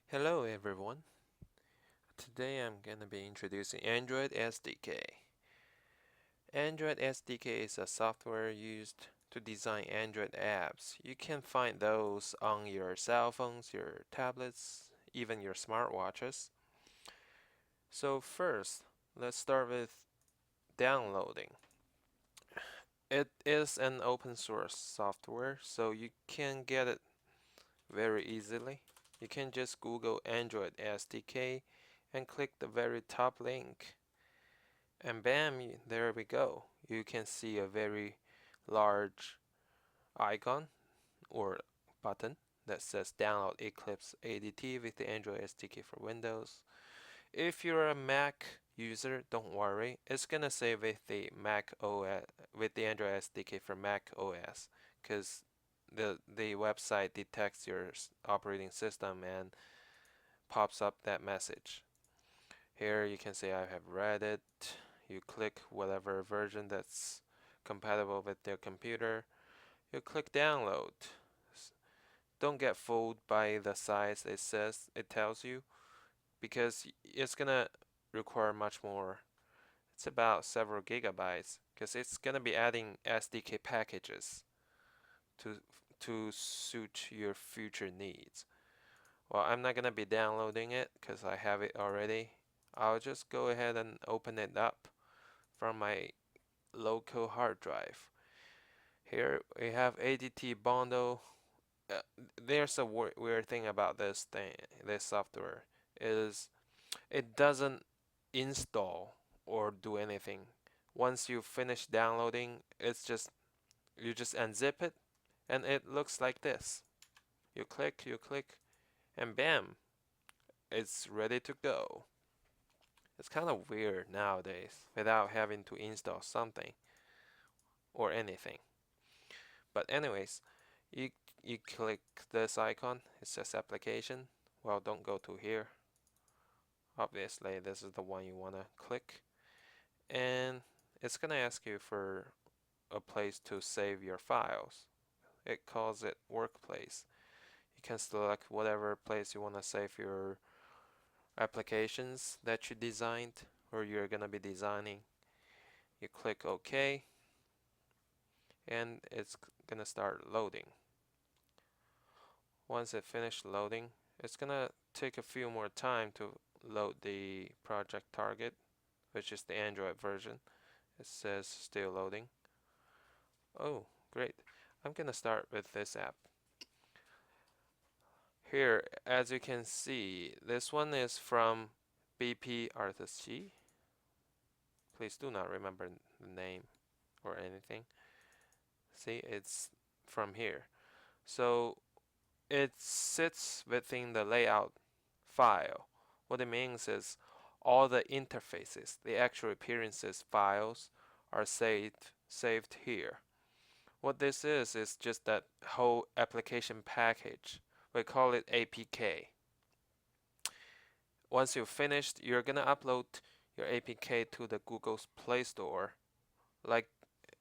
Hello everyone. Today I'm going to be introducing Android SDK. Android SDK is a software used to design Android apps. You can find those on your cell phones, your tablets, even your smartwatches. So first, let's start with downloading. It is an open source software, so you can get it very easily. You can just Google Android SDK and click the very top link. And bam, there we go. You can see a very large icon or button that says download Eclipse ADT with the Android SDK for Windows. If you're a Mac user, don't worry. It's gonna say with the Mac OS with the Android SDK for Mac OS because the website detects your operating system and pops up that message. Here you can say I have read it. You click whatever version that's compatible with your computer. You click download. Don't get fooled by the size it tells you because it's gonna require much more. It's about several gigabytes because it's gonna be adding SDK packages to to suit your future needs. Well, I'm not gonna be downloading it because I have it already. I'll just go ahead and open it up from my local hard drive. Here we have ADT bundle. Uh, there's a weird thing about this software is it doesn't install or do anything. Once you finish downloading, you just unzip it, and it looks like this. You click, and bam, it's ready to go. It's kind of weird nowadays without having to install something or anything. But anyways, you you click this icon. It says application. Well, don't go to here. Obviously, this is the one you want to click. And it's going to ask you for a place to save your files. It calls it workplace. You can select whatever place you want to save your applications that you designed or you're going to be designing. You click OK, and it's going to start loading. Once it finished loading, it's going to take a few more time to load the project target, which is the Android version. It says still loading. Oh, great. I'm going to start with this app. Here, as you can see, this one is from BP Artistry. Please do not remember the name or anything. See, it's from here. So it sits within the layout file. What it means is all the interfaces, the actual appearances files are saved here. What this is just that whole application package. We call it APK. Once you've finished, you're gonna upload your APK to the Google's Play Store. Like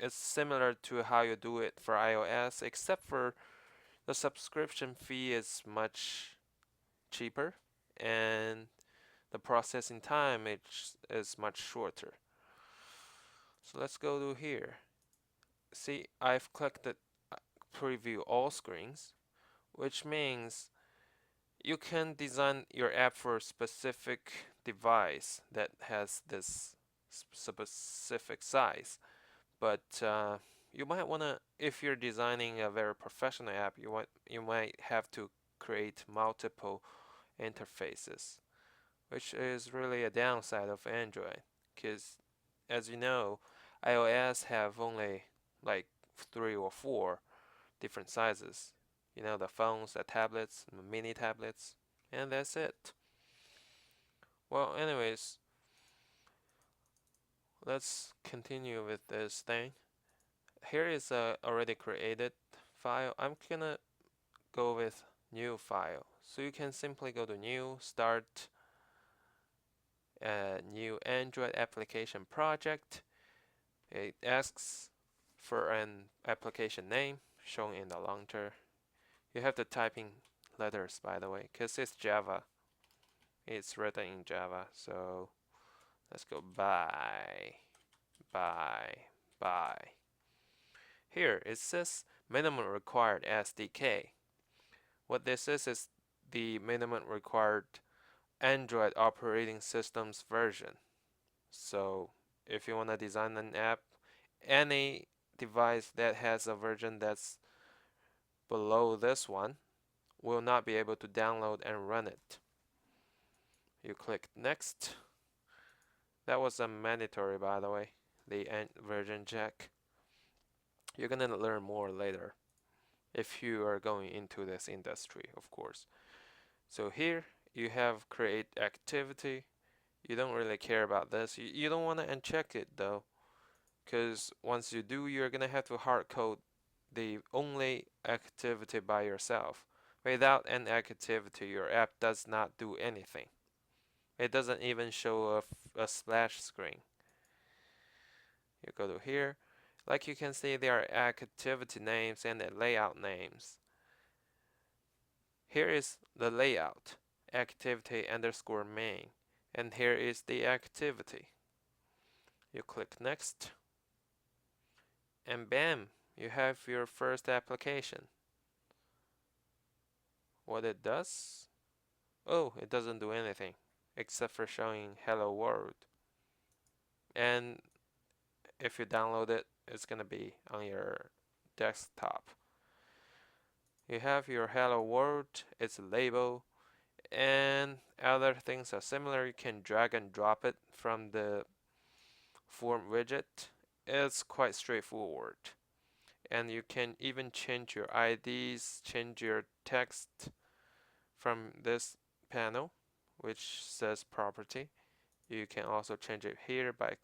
it's similar to how you do it for iOS, except for the subscription fee is much cheaper and the processing time is much shorter. So let's go to here. See, I've clicked the preview all screens, which means you can design your app for a specific device that has this specific size. But you might want to, if you're designing a very professional app, you might have to create multiple interfaces, which is really a downside of Android. Because as you know, iOS have only like 3 or 4 different sizes. You know, the phones, the tablets, the mini tablets, and that's it. Well, anyways, let's continue with this thing. Here is a already created file. I'm gonna go with new file. So you can simply go to new, start a new Android application project. It asks for an application name shown in the launcher. You have to type in letters, by the way, because it's Java. It's written in Java, so let's go by. Here it says minimum required SDK. What this is the minimum required Android operating system's version. So if you want to design an app, any device that has a version that's below this one will not be able to download and run it. You click next. That was a mandatory, by the way, the version check. You're gonna learn more later if you are going into this industry, of course. So here you have create activity. You don't really care about this. You don't want to uncheck it though, because once you do, you're gonna have to hard code the only activity by yourself. Without an activity, your app does not do anything. It doesn't even show a splash screen. You go to here. Like you can see, there are activity names and the layout names. Here is the layout, activity underscore main, and here is the activity. You click next, and bam, you have your first application. What it does? Oh, it doesn't do anything except for showing hello world. And if you download it, it's gonna be on your desktop. You have your hello world, its label, and other things are similar. You can drag and drop it from the form widget. It's quite straightforward. And you can even change your IDs, change your text from this panel, which says property. You can also change it here by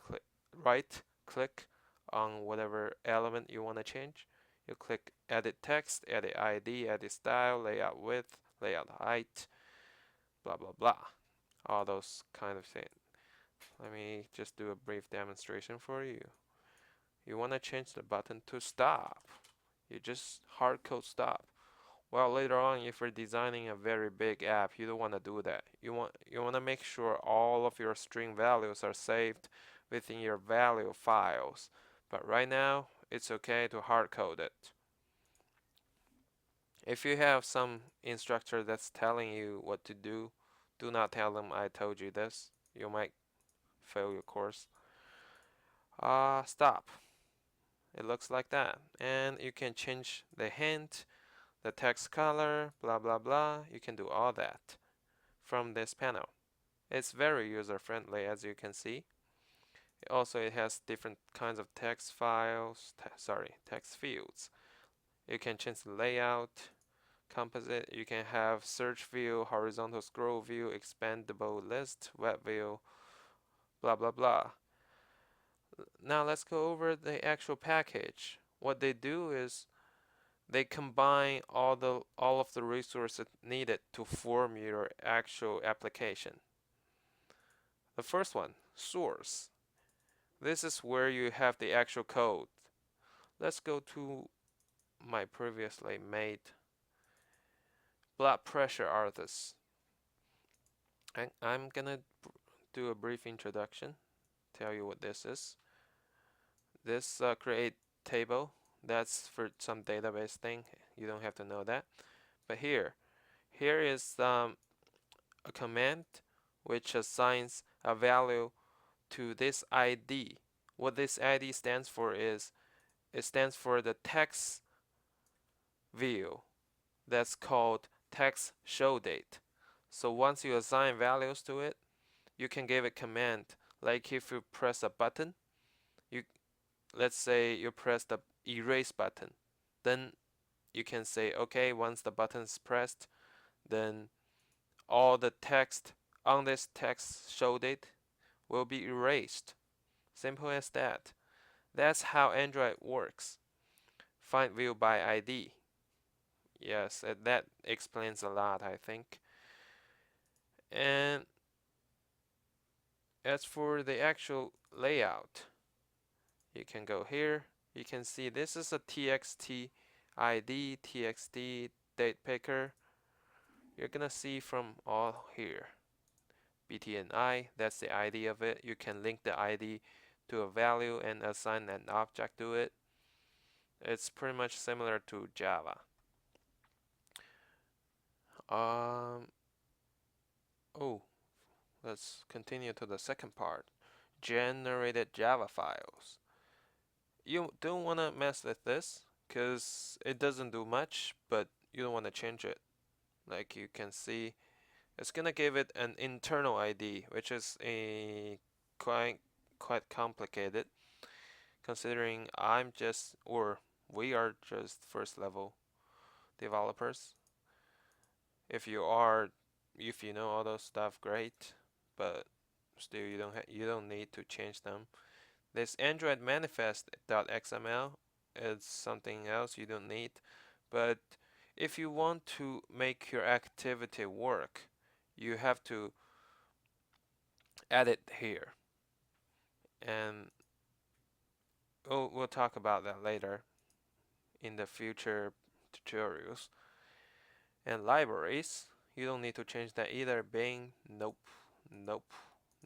right click on whatever element you want to change. You click edit text, edit ID, edit style, layout width, layout height, blah blah blah. All those kind of things. Let me just do a brief demonstration for you. You want to change the button to stop. You just hard code stop. Well, later on, if you're designing a very big app, you don't want to do that. You want to make sure all of your string values are saved within your value files. But right now, it's okay to hard code it. If you have some instructor that's telling you what to do, do not tell them I told you this. You might fail your course. Stop. It looks like that. And you can change the hint, the text color, blah blah blah. You can do all that from this panel. It's very user friendly, as you can see. Also, it has different kinds of text files, text fields. You can change the layout, composite. You can have search view, horizontal scroll view, expandable list, web view, blah blah blah. Now let's go over the actual package. What they do is they combine all of the resources needed to form your actual application. The first one, source. This is where you have the actual code. Let's go to my previously made blood pressure artist. I'm gonna do a brief introduction, tell you what this is. This create table, that's for some database thing. You don't have to know that. But here is a command which assigns a value to this ID. What this ID stands for is it stands for the text view that's called text show date. So once you assign values to it, you can give it command. Like if you press a button, let's say you press the erase button, then you can say, okay, once the button is pressed, then all the text on this text show date will be erased. Simple as that. That's how Android works. Find view by ID. Yes, that explains a lot, I think. And as for the actual layout, you can go here. You can see this is a txt ID, txt date picker. You're gonna see from all here. btni. That's the ID of it. You can link the ID to a value and assign an object to it. It's pretty much similar to Java. Oh, let's continue to the second part. Generated Java files. You don't want to mess with this because it doesn't do much, but you don't want to change it. Like you can see, it's gonna give it an internal ID, which is a quite complicated, considering we are just first level developers. If you know all those stuff, great, but still you don't need to change them. This Android manifest.xml is something else you don't need, but if you want to make your activity work, you have to add it here. And we'll talk about that later in the future tutorials. And libraries, you don't need to change that either. Bing, nope, nope,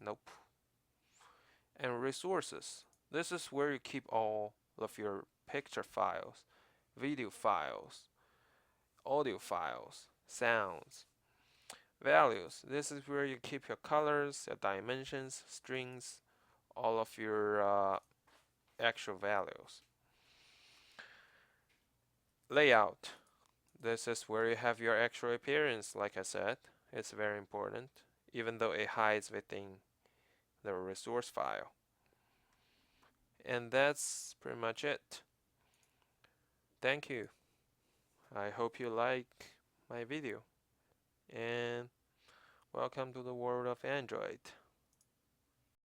nope. And resources, this is where you keep all of your picture files, video files, audio files, sounds. Values, this is where you keep your colors, your dimensions, strings, all of your actual values. Layout, this is where you have your actual appearance. Like I said, it's very important, even though it hides within the resource file. And that's pretty much it. Thank you. I hope you like my video, and welcome to the world of Android.